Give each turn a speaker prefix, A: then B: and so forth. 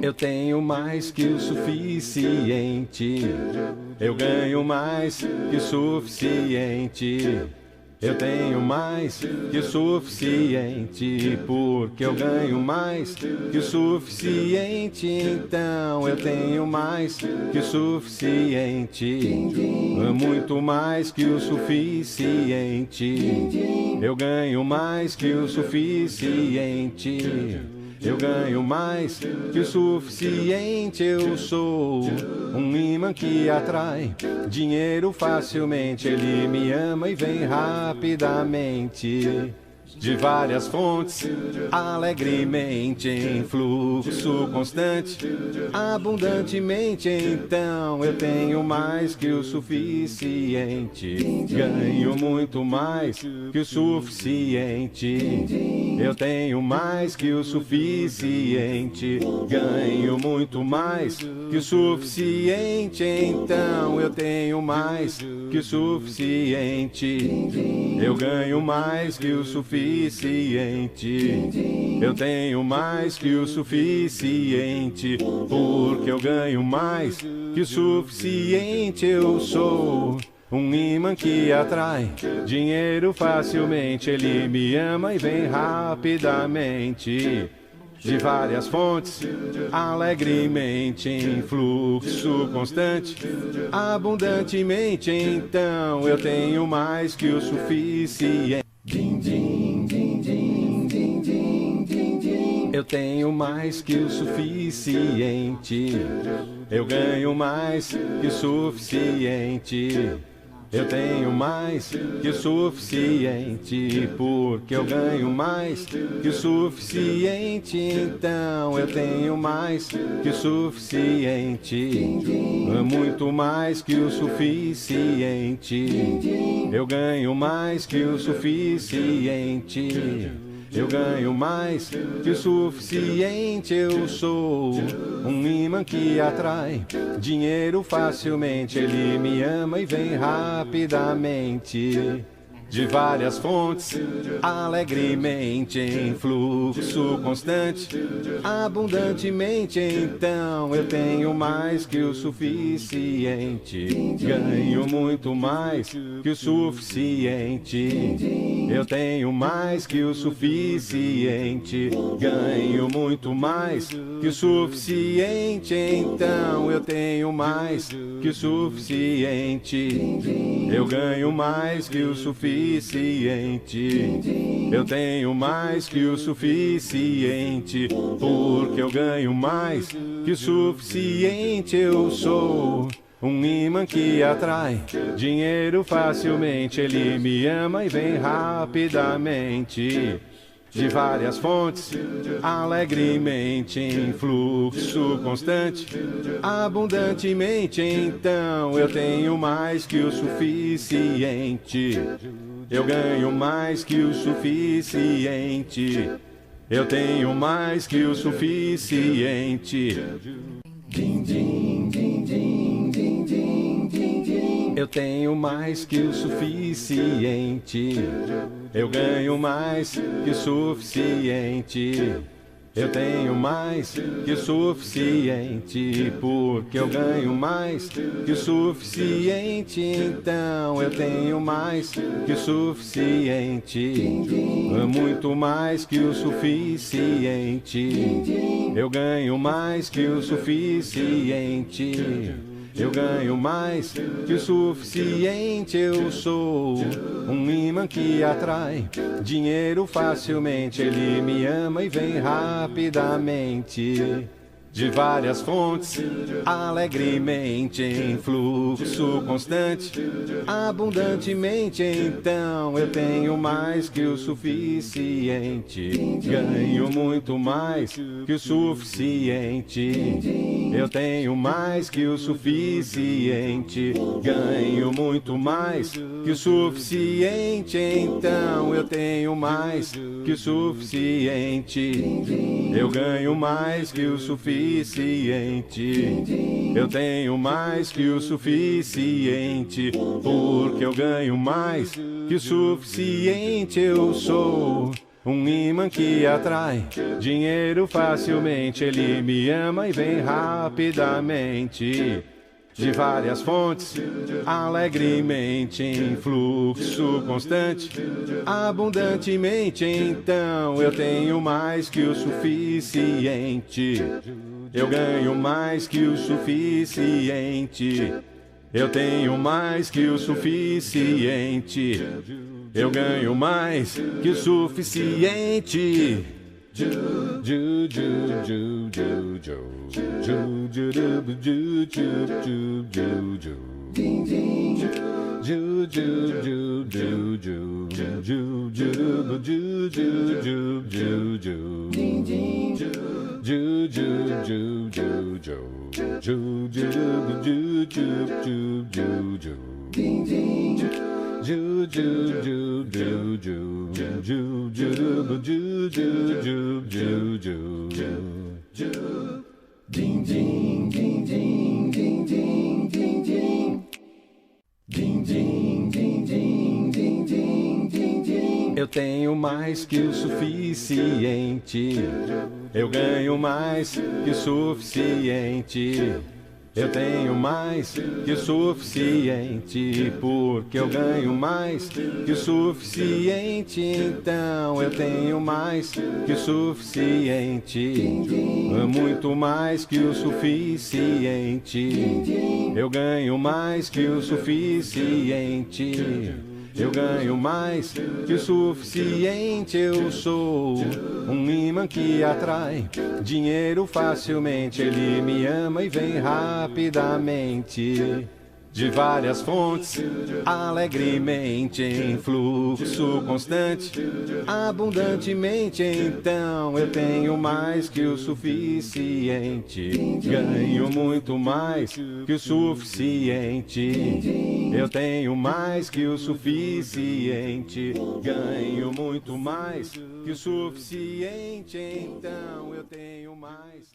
A: Eu tenho mais que o suficiente. Eu ganho mais que o suficiente. Eu tenho mais que o suficiente, porque eu ganho mais que o suficiente. Então eu tenho mais que o suficiente, muito mais que o suficiente. Eu ganho mais que o suficiente. Eu ganho mais que o suficiente. Eu sou um imã que atrai dinheiro facilmente. Ele me ama e vem rapidamente, de várias fontes, alegremente, em fluxo constante, abundantemente. Então eu tenho mais que o suficiente. Ganho muito mais que o suficiente. Eu tenho mais que o suficiente. Ganho muito mais que o suficiente. Então eu tenho mais que o suficiente. Eu ganho mais que o suficiente. Eu tenho mais que o suficiente, porque eu ganho mais que o suficiente. Eu sou um imã que atrai dinheiro facilmente. Ele me ama e vem rapidamente, de várias fontes, alegremente, em fluxo constante, abundantemente. Então eu tenho mais que o suficiente. Eu tenho mais que o suficiente. Eu ganho mais que o suficiente. Eu tenho mais que o suficiente, porque eu ganho mais que o suficiente. Então eu tenho mais que o suficiente, muito mais que o suficiente. Eu ganho mais que o suficiente. Eu ganho mais que o suficiente. Eu sou um imã que atrai dinheiro facilmente. Ele me ama e vem rapidamente, de várias fontes, alegremente, em fluxo constante, abundantemente. Então eu tenho mais que o suficiente. Ganho muito mais que o suficiente. Eu tenho mais que o suficiente. Ganho muito mais que o suficiente. Então eu tenho mais que o suficiente. Eu ganho mais que o suficiente. Eu tenho mais que o suficiente, porque eu ganho mais que o suficiente. Eu sou um imã que atrai dinheiro facilmente. Ele me ama e vem rapidamente, de várias fontes, alegremente, em fluxo constante, abundantemente. Então eu tenho mais que o suficiente. Eu ganho mais que o suficiente. Eu tenho mais que o suficiente. Eu tenho mais que o suficiente. Eu ganho mais que o suficiente. Eu tenho mais que o suficiente, porque eu ganho mais que o suficiente. Então eu tenho mais que o suficiente, muito mais que o suficiente. Eu ganho mais que o suficiente. Eu ganho mais que o suficiente. Eu sou um imã que atrai dinheiro facilmente. Ele me ama e vem rapidamente, de várias fontes, alegremente, em fluxo constante, abundantemente. Então eu tenho mais que o suficiente. Ganho muito mais que o suficiente. Eu tenho mais que o suficiente. Ganho muito mais que o suficiente. Então eu tenho mais que o suficiente. Eu ganho mais que o suficiente. Eu tenho mais que o suficiente, porque eu ganho mais que o suficiente. Eu sou um imã que atrai dinheiro facilmente. Ele me ama e vem rapidamente, de várias fontes, alegremente, em fluxo constante, abundantemente. Então eu tenho mais que o suficiente. Eu ganho mais que o suficiente. Eu tenho mais que o suficiente. Eu ganho mais que o suficiente. Eu tenho mais que o suficiente. Eu ganho mais que o suficiente. Eu tenho mais que o suficiente, porque eu ganho mais que o suficiente. Então eu tenho mais que o suficiente, muito mais que o suficiente. Eu ganho mais que o suficiente. Eu ganho mais que o suficiente. Eu sou um imã que atrai dinheiro facilmente. Ele me ama e vem rapidamente, de várias fontes, alegremente, em fluxo constante, abundantemente. Então eu tenho mais que o suficiente. Ganho muito mais que o suficiente. Eu tenho mais que o suficiente. Ganho muito mais que o suficiente. Então eu tenho mais.